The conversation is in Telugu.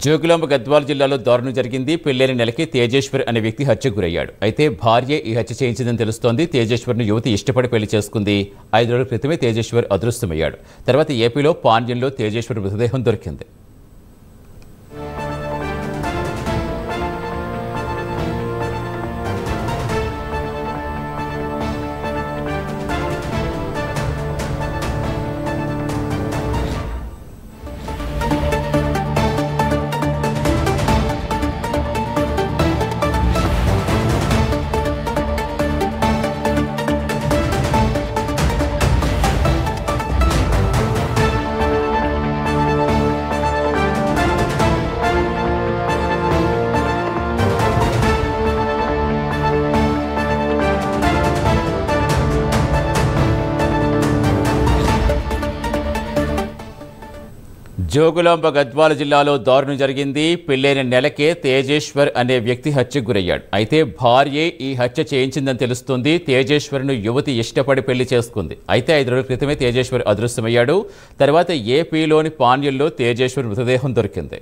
జోగులాంబ గద్వాల జిల్లాలో దారుణం జరిగింది. పెళ్లైన నెలకి తేజేశ్వర్ అనే వ్యక్తి హత్యకు గురయ్యాడు. అయితే భార్య ఈ హత్య చేయించిందని తెలుస్తోంది. తేజేశ్వర్ను యువతి ఇష్టపడి పెళ్లి చేసుకుంది. 5 రోజుల క్రితమే తేజేశ్వర్ అదృశ్యమయ్యాడు. తర్వాత ఏపీలో పాండ్యంలో తేజేశ్వర్ మృతదేహం దొరికింది. జోగులాంబ గద్వాల జిల్లాలో దారుణం జరిగింది. పెళ్లైన నెలకే తేజేశ్వర్ అనే వ్యక్తి హత్యకు గురయ్యాడు. అయితే భార్యే ఈ హత్య చేయించిందని తెలుస్తుంది. తేజేశ్వర్ను యువతి ఇష్టపడి పెళ్లి చేసుకుంది. అయితే 5 రోజుల క్రితమే తేజేశ్వర్ అదృశ్యమయ్యాడు. తర్వాత ఏపీలోని పాండ్యంలో తేజేశ్వర్ మృతదేహం దొరికింది.